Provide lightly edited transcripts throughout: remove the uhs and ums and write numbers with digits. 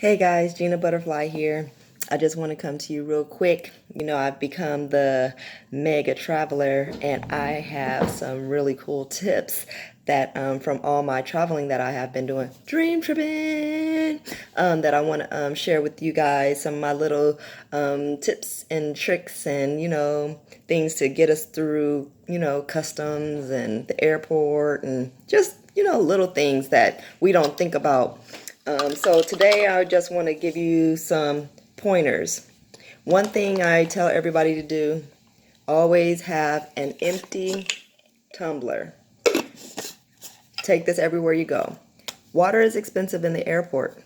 Hey guys, Gina Butterfly here. I just want to come to you real quick. You know, I've become the mega traveler and I have some really cool tips that from all my traveling that I have been doing, dream tripping, that I want to share with you guys some of my little tips and tricks and, things to get us through, customs and the airport and just, little things that we don't think about. So today I just want to give you some pointers. One thing I tell everybody to do, always have an empty tumbler. Take this everywhere you go. Water is expensive in the airport.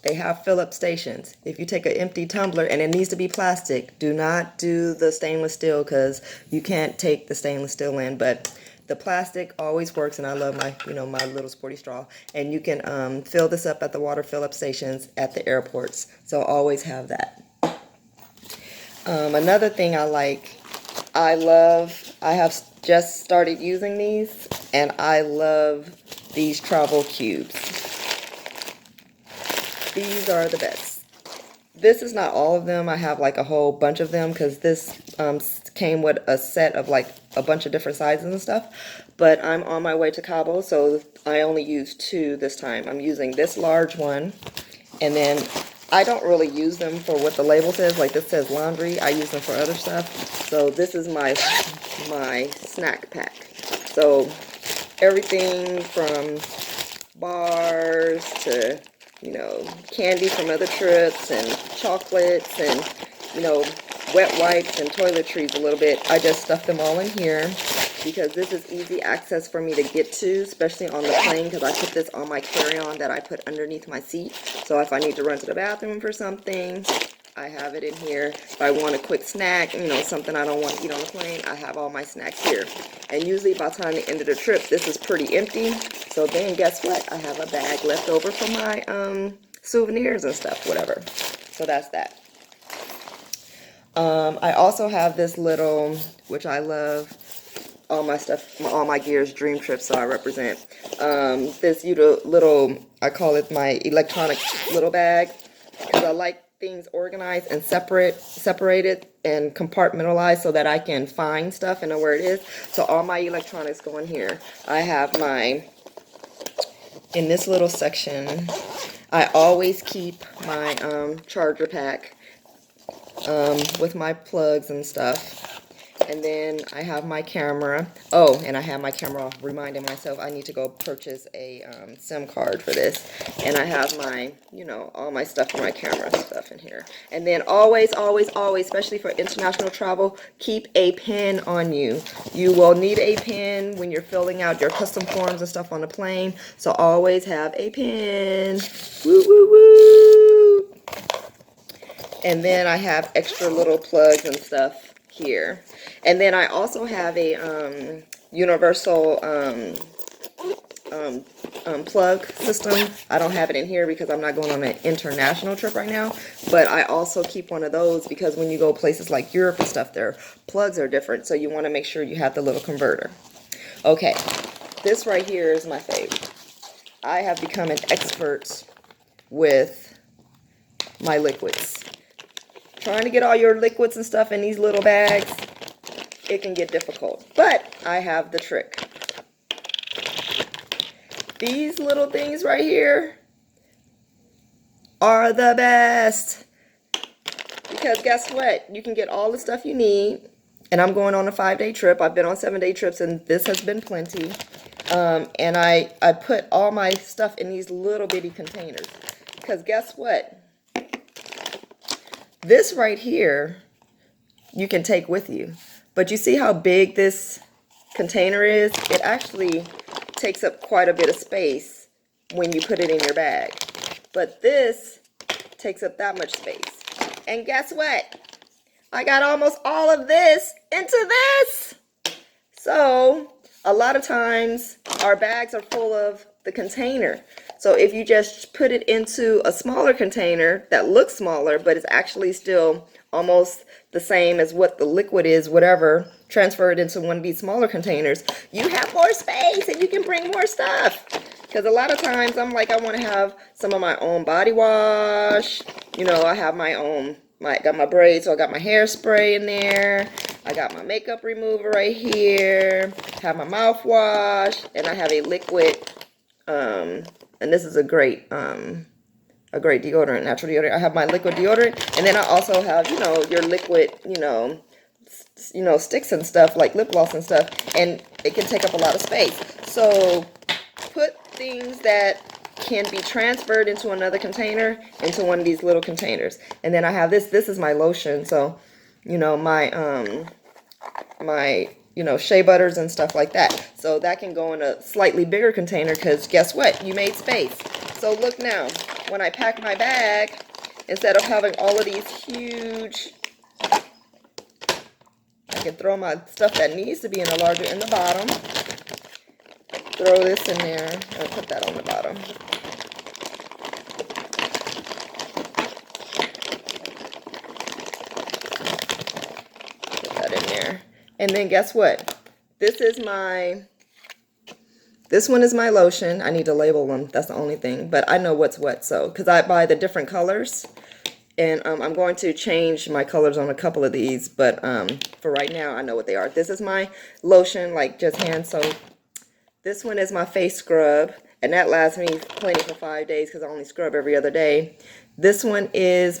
They have fill-up stations. If you take an empty tumbler, and it needs to be plastic, do not do the stainless steel because you can't take the stainless steel in, but the plastic always works, and I love my, my little sporty straw. And you can fill this up at the water fill-up stations at the airports. So always have that. Another thing I have just started using these, and I love these travel cubes. These are the best. This is not all of them. I have like a whole bunch of them because this came with a set of like a bunch of different sizes and stuff. But I'm on my way to Cabo, so I only used two this time. I'm using this large one, and then I don't really use them for what the label says. Like this says laundry. I use them for other stuff. So this is my snack pack. So everything from bars to candy from other trips and chocolates and, wet wipes and toiletries a little bit. I just stuff them all in here because this is easy access for me to get to, especially on the plane because I put this on my carry-on that I put underneath my seat. So if I need to run to the bathroom for something, I have it in here. If I want a quick snack, something I don't want to eat on the plane, I have all my snacks here. And usually by the time the end of the trip, this is pretty empty. So then guess what? I have a bag left over for my souvenirs and stuff, whatever. So that's that. I also have this little, which I love, all my stuff, all my gears, Dream Trip, so I represent. This little, I call it my electronic little bag, because I like things organized and separated and compartmentalized so that I can find stuff and know where it is. So all my electronics go in here. I have in this little section, I always keep my charger pack with my plugs and stuff. And then I have my camera. Oh, and I have my camera reminding myself I need to go purchase a SIM card for this. And I have my, all my stuff for my camera stuff in here. And then always, always, always, especially for international travel, keep a pen on you. You will need a pen when you're filling out your custom forms and stuff on the plane. So always have a pen. Woo, woo, woo. And then I have extra little plugs and stuff here. And then I also have a universal plug system. I don't have it in here because I'm not going on an international trip right now, but I also keep one of those because when you go places like Europe and stuff, their plugs are different, so you want to make sure you have the little converter. Okay, this right here is my favorite. I have become an expert with my liquids. Trying to get all your liquids and stuff in these little bags, it can get difficult, but I have the trick. These little things right here are the best because guess what? You can get all the stuff you need, and I'm going on a 5-day trip. I've been on 7-day trips, and this has been plenty. And I put all my stuff in these little bitty containers because guess what? This right here, you can take with you. But you see how big this container is? It actually takes up quite a bit of space when you put it in your bag. But this takes up that much space. And guess what? I got almost all of this into this. So a lot of times our bags are full of the container. So if you just put it into a smaller container that looks smaller, but it's actually still almost the same as what the liquid is, whatever, transfer it into one of these smaller containers, you have more space and you can bring more stuff. Because a lot of times I'm like, I want to have some of my own body wash. You know, I have my own, got my braids, so I got my hairspray in there. I got my makeup remover right here. Have my mouthwash, and I have a liquid, and this is a great deodorant, natural deodorant. I have my liquid deodorant, and then I also have, you know, your liquid, sticks and stuff like lip gloss and stuff, and it can take up a lot of space. So put things that can be transferred into another container into one of these little containers. And then I have this is my lotion, so you know, my shea butters and stuff like that, so that can go in a slightly bigger container, because guess what, you made space. So look now, when I pack my bag, instead of having all of these huge, I can throw my stuff that needs to be in a larger in the bottom. Throw this in there and put that on the bottom. Put that in there. And then guess what? This one is my lotion. I need to label them. That's the only thing. But I know what's what, so because I buy the different colors. And I'm going to change my colors on a couple of these, but for right now, I know what they are. This is my lotion, like just hand soap. This one is my face scrub, and that lasts me plenty for 5 days because I only scrub every other day. This one is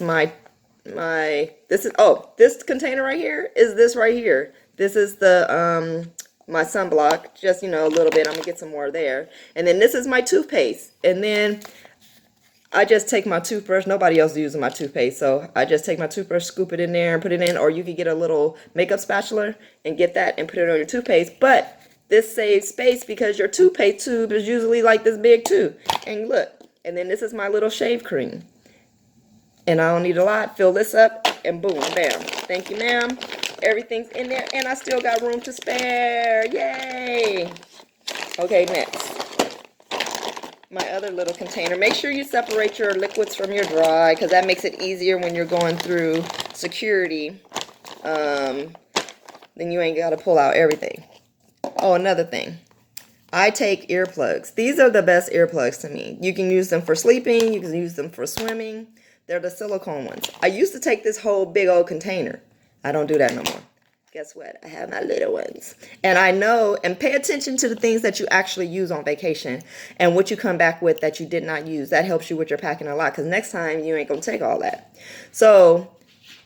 this container right here is this right here. This is the my sunblock, just a little bit. I'm gonna get some more there. And then this is my toothpaste, and then I just take my toothbrush. Nobody else is using my toothpaste, so I just take my toothbrush, scoop it in there, and put it in. Or you could get a little makeup spatula and get that and put it on your toothpaste. But this saves space because your toothpaste tube is usually like this big too. And look, and then this is my little shave cream. And I don't need a lot. Fill this up, and boom, bam. Thank you, ma'am. Everything's in there, and I still got room to spare. Yay! Okay, next. My other little container. Make sure you separate your liquids from your dry, because that makes it easier when you're going through security. Then you ain't got to pull out everything. Oh, another thing. I take earplugs. These are the best earplugs to me. You can use them for sleeping. You can use them for swimming. They're the silicone ones. I used to take this whole big old container. I don't do that no more. Guess what? I have my little ones. And I know, and pay attention to the things that you actually use on vacation and what you come back with that you did not use. That helps you with your packing a lot, because next time you ain't going to take all that. So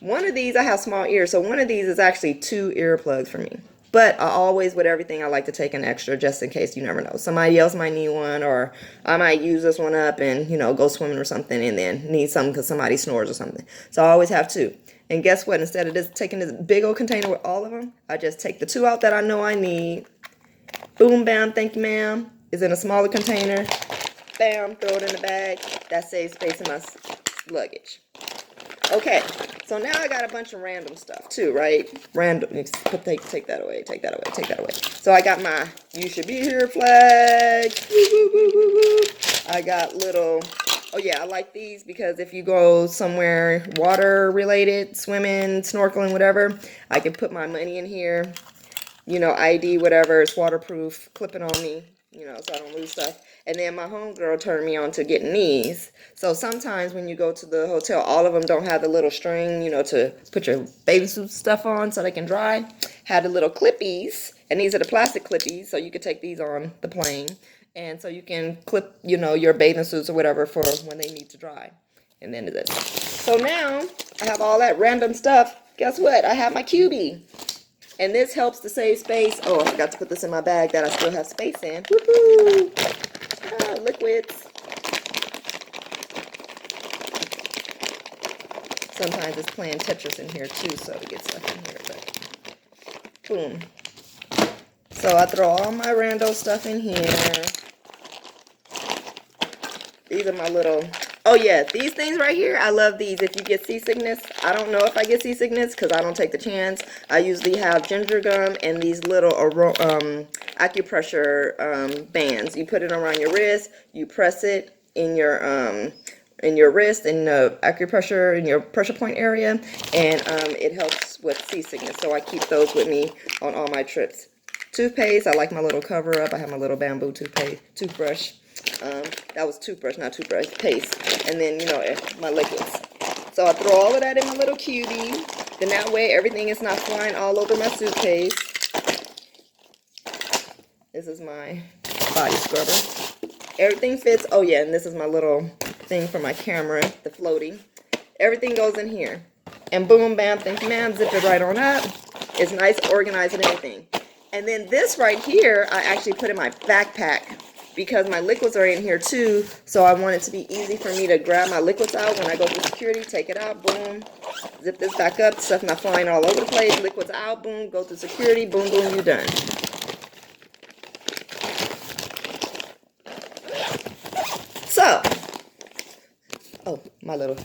one of these, I have small ears, so one of these is actually 2 earplugs for me. But I always, with everything, I like to take an extra just in case. You never know. Somebody else might need one, or I might use this one up and, go swimming or something and then need something because somebody snores or something. So I always have 2. And guess what? Instead of just taking this big old container with all of them, I just take the 2 out that I know I need. Boom, bam, thank you, ma'am. It's in a smaller container. Bam, throw it in the bag. That saves space in my luggage. Okay, so now I got a bunch of random stuff too, right? Random, take that away, take that away, take that away. So I got my "You Should Be Here" flag. Woo, woo, woo, woo, woo. I got little, oh yeah, I like these because if you go somewhere water related, swimming, snorkeling, whatever, I can put my money in here, ID, whatever, it's waterproof, clip it on me, so I don't lose stuff. And then my homegirl turned me on to getting these. So sometimes when you go to the hotel, all of them don't have the little string, to put your bathing suit stuff on so they can dry. Had the little clippies, and these are the plastic clippies, so you could take these on the plane. And so you can clip, your bathing suits or whatever for when they need to dry. And then this. So now I have all that random stuff. Guess what? I have my QB. And this helps to save space. Oh, I forgot to put this in my bag that I still have space in. Woohoo! Liquids. Sometimes it's playing Tetris in here too, so it gets stuff in here. But boom. So I throw all my rando stuff in here. These are my little, oh yeah, these things right here, I love these. If you get seasickness, I don't know if I get seasickness because I don't take the chance. I usually have ginger gum and these little acupressure bands. You put it around your wrist, you press it in your wrist, in the acupressure, in your pressure point area, and it helps with seasickness. So I keep those with me on all my trips. Toothpaste, I like my little cover up. I have my little bamboo toothbrush. That was toothbrush, not toothbrush, paste. And then, you know, my liquids. So I throw all of that in my little cubie. Then that way everything is not flying all over my suitcase. This is my body scrubber. Everything fits. Oh yeah, and this is my little thing for my camera, the floaty. Everything goes in here. And boom, bam, thank you, ma'am. Zip it right on up. It's nice, organized, and everything. And then this right here, I actually put in my backpack because my liquids are in here too. So I want it to be easy for me to grab my liquids out when I go through security. Take it out, boom. Zip this back up. Stuff not flying all over the place. Liquids out, boom. Go through security, boom, boom, you're done. So, oh, my little,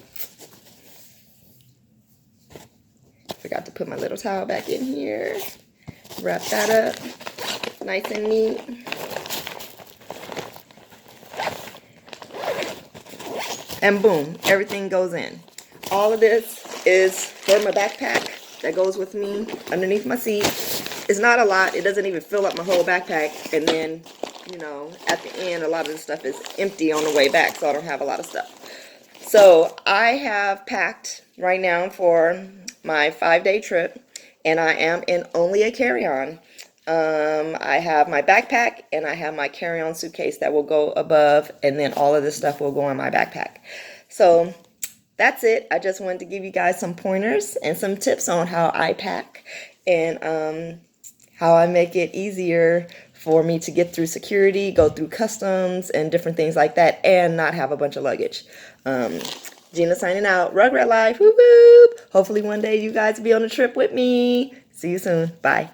forgot to put my little towel back in here. Wrap that up, nice and neat. And boom, everything goes in. All of this is for my backpack that goes with me underneath my seat. It's not a lot. It doesn't even fill up my whole backpack. And then, you know, at the end, a lot of the stuff is empty on the way back, so I don't have a lot of stuff. So I have packed right now for my 5-day trip, and I am in only a carry-on. I have my backpack and I have my carry-on suitcase that will go above, and then all of this stuff will go in my backpack. So that's it. I just wanted to give you guys some pointers and some tips on how I pack and how I make it easier for me to get through security, go through customs and different things like that, and not have a bunch of luggage. Gina signing out. Rugrat Life. Whoop whoop. Hopefully one day you guys will be on a trip with me. See you soon. Bye.